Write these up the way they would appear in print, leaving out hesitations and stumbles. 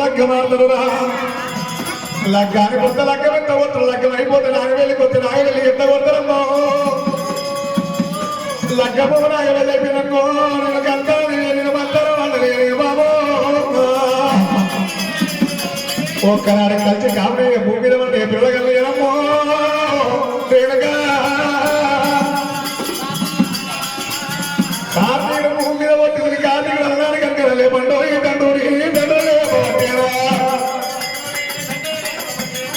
లగ్గమాడుతురా లగ్గానికి కొత్త లగ్గం ఎంత కొత్త లగ్గం అయిపోతే నాగవెల్లి కొత్త నాగవెల్లి ఎంత కొత్తరమ్మో లగ్గము నాగవెల్లి అయిపోయినమ్మో నేను కంటే నేను మందరం వండలేని బాబో ఒక్కనాడు కలిసి కామెడీ భూమి మీద వండే పిల్లగలమ్మో రేణుగా కార్తీకుడు భూమి మీద పట్టుకుని కార్తీకుడు అనడానికి అంటారా పండోరి తండూరి తండ్రి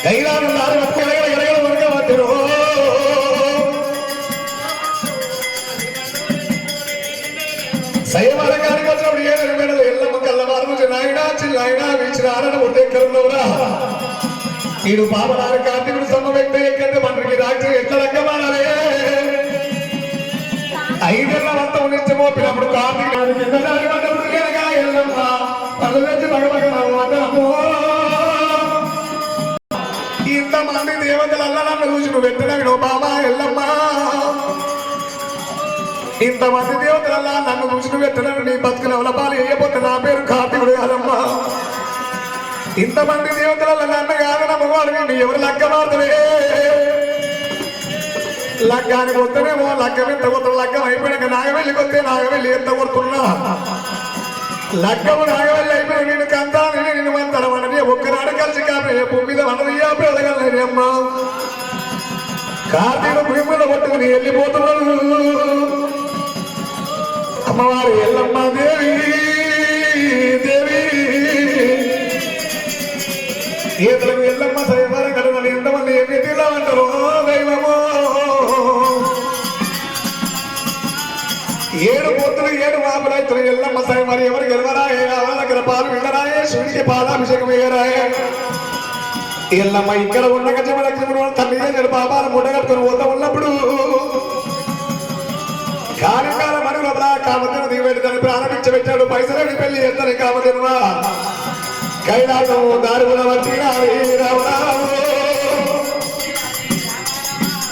కైలాలు ఎరగల వరకు వద్దరు సయమానకానికి వచ్చినప్పుడు ఏడు మెడలు ఎల్లమ్మ కల్లవారు నాయనా చిన్నాయనా వీచిన ఆడన ఉండేక్కరున్నవరా ఈడు పాపనాడు కార్తీకుడు సొమ్మ వ్యక్తి ఎక్కంటే మనకి రాక్ష ఎట్ల లగ్గమాడాలే 5 ఏళ్ల వంత నిత్యమో పిల్లప్పుడు కార్తీకుడు ఎల్లమ్మ పళ్ళు తెచ్చి భగభగమో ఇంతమంది దేవతలల్లా నన్ను చూసి నువ్వు ఎత్తనవిడో బాబా ఎల్లమ్మ ఇంతమంది దేవతలల్లా నన్ను చూసి నువ్వు ఎత్తనవి నీ బతుకుల అవలపాలు వేయబోతే నా పేరు కార్తీకుడు కాదమ్మా ఇంతమంది దేవతల నన్ను కాదన్న మగవాడు నీ ఎవరు లగ్గమాడుతువే లగ్గానికి వస్తేనేమో లగ్గం ఎంత కొత్త లగ్గం అయిపోయినాక నాగవెల్లికి వస్తే నాగవెల్లి ఎంత కొడుతున్నా లగ్గము నాగవెల్లి అయిపోయిన నేను కంతాను నేను మంతరమని ఒక్కనాడు కలిసి కాబట్టి భూమి మీద మనది ఎదగలని అమ్మ కార్తీకుడు భూమి మీద పట్టుకుని వెళ్ళిపోతున్నాడు అమ్మవారు ఎల్లమ్మ దేవి దేవి ఈతలకు ఎల్లమ్మ సైవారం కలవాలి ఎంతమంది ఏమి తీరామంటారు దైవమో 7 పొత్తులు 7 వాపులు ఎల్లమ్మ సైవారి ఎవరు గెలవరాయే దగ్గర పాలు వెళ్ళరాయే శివునికి పాలాభిషేకం వేయరాయే ఎల్లమ్మ ఇక్కడ ఉన్న గజమలక్ష్మి తల్లి పాపాలు ముడగట్టుకుని పోతా ఉన్నప్పుడు కాలికాల మనుగడ కామధేను దిగబెట్టి దాన్ని ప్రారంభించబెట్టాడు పైసలని పెళ్లి చేస్తాను కామధేనువా కైలాసం దారుల వచ్చి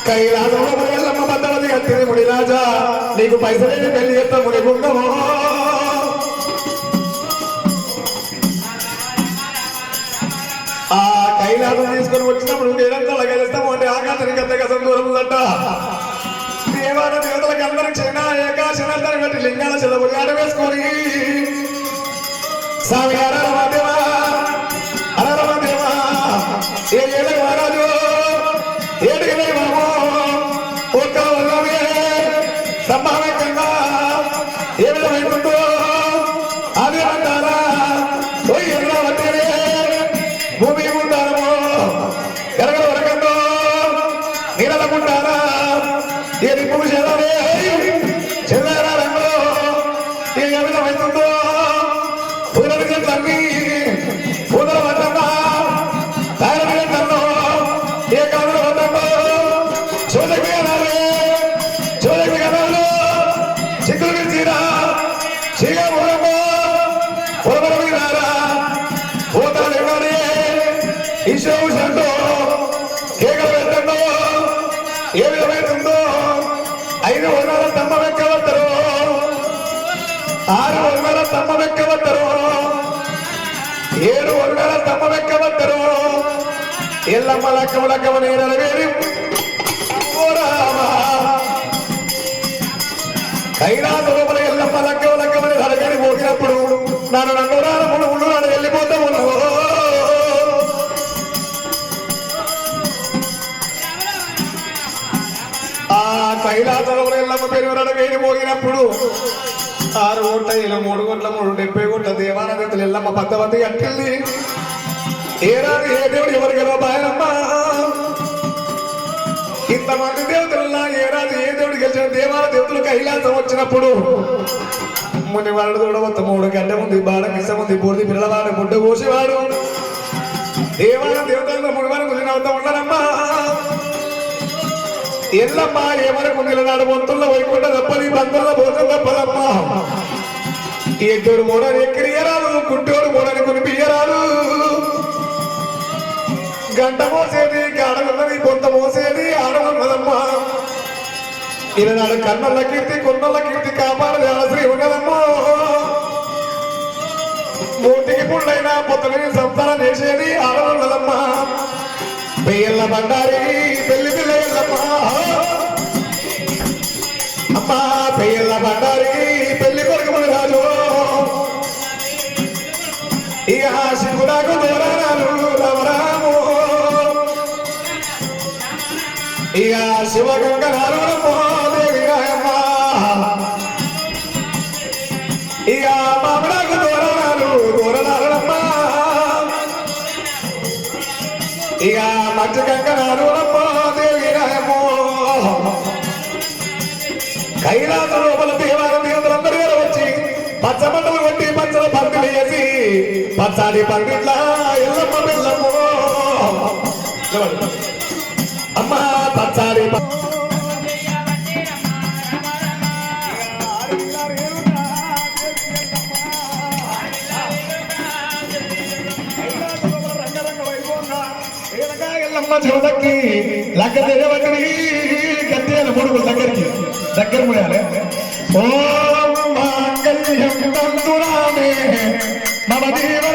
కైలాసంలో ఎల్లమ్మ బద్దలది కట్టింది ముడి రాజా నీకు పైసలని పెళ్లి చేస్తా ముడి గుండము ఆ కైలాసం తీసుకొని వచ్చినప్పుడు నేనంతా గెలుస్తాము అంటే ఆకాశానికి అంత గతం దూరం ఉందంట దేవాల దేవతలకు అందరికి క్షణ ఏకాశనందరం పెట్టి లింగాల చెల్లబడి ఆడవేసుకొని స్వామి అరరమదేవా అరరమదేవా ఏ ఏడు మహారాజు ఏడు బాబు ఒక్క వల్లమే సంభావ్యంగా ఏ విధమైందో అదే అంటారా ఎలా వద్దనే భూమి ఉంటారో ఎరగల వరకందో నీళ్ళకుంటారా ఏది పూజలే చెల్లారా రంగులో ఏ విధమైందో పూలలు చెట్లన్నీ పూల వద్దమ్మా తాయలు చెట్లలో ఏ కాలంలో వద్దమ్మా చూడకి కదాలే చూడకి కదాలు చిక్కులు తీరా చీగా పూలమ్మో పూలమల మీరారా పూతలు ఇవ్వాలి ఈశ్వరుడు కేకలు పెట్టండో ఏ విధమైందో 5 వర్గాల తమ్మ వెక్కవద్దరు 6 వర్గాల తమ్మ వెక్కవద్దరు 7 వర్గాల తమ్మ వెక్కవద్దరు ఎల్లమ్మ లక్కమ లక్కమ నేరవేరి కైలాసలోపల ఎల్లమ్మ లక్కమ లక్కమని నరవేరి పోగినప్పుడు నన్ను నన్ను ముళ్ళు నన్ను వెళ్ళిపోతా ఉన్నావు ఆ కైలాసంలో ఎల్లమ్మ పేరు వేడి మోగినప్పుడు 6 కోట్ల 3 కోట్ల 70 కోట్ల దేవాలయాలు ఎల్లమ్మ పద్దవతి అంటుంది ఏ రాజు ఏ దేవుడు ఎవరు గెలవబాయనమ్మ ఇంతమంది దేవతలన్నా ఏ రాజు ఏ దేవుడు గెలిచిన దేవాల దేవతలు కైలాసం వచ్చినప్పుడు ముని వాడు చూడవద్ద 3 గంట ఉంది బాడ మిస ఉంది బూర్ది పిల్లవాడు ముడ్డ కోసేవాడు దేవాల దేవతలను మునివాడు కుదిరినవుతా ఉండరమ్మా ఎల్లమ్మ ఎవరకు నిలనాడు వంతుల్లో వైకుంఠ తప్పది బంధువుల భోజనం తప్పదమ్మా ఎద్దోడు మూడని ఎక్కిరియరాలు గుడ్డోడు మూడని కునిపియ్యరాలు గంట మోసేది గాడలున్నది కొంత మోసేది ఆడలున్నదమ్మా ఈనాడు కన్నల కీర్తి కొన్నల కీర్తి కాపాడది ఆశ్రీ ఉన్నదమ్మా మూటికి పుళ్ళైనా పొద్దున సంసారం చేసేది ఆడవాళ్ళదమ్మా పెయ్యల్ల బండారి పెళ్లి పిల్ల ఎల్లమ్మా అమ్మా పెయ్యల్ల బండారి పెళ్లి కొడుకు రాజు ఇక శివుడాకు దూరాలు రమరాము ఇక శివగంగనాలు దేవి రాయమ్మా ఇక మామిడాకు దూరాలమ్మా ఇక మధ్య గంగనాలు దేవి రాయమ్మో కైలాస లోపల దేవాలయం దేవతలందరూ వచ్చి పచ్చబట్టలు కొట్టి పచ్చల పంపిణీ చేసి పచ్చాడి పండిట్లా ఎల్లమ్మ బెల్లమ్మో అమ్మ పచ్చాడి ఎల్లమ్మ చెవుదక్కి లగ్గ తెరవట్టి గట్టేయాలి మూడుగుల దగ్గర ముయాలి ఓం మాంగళ్యం తంతురామే మమ జీవ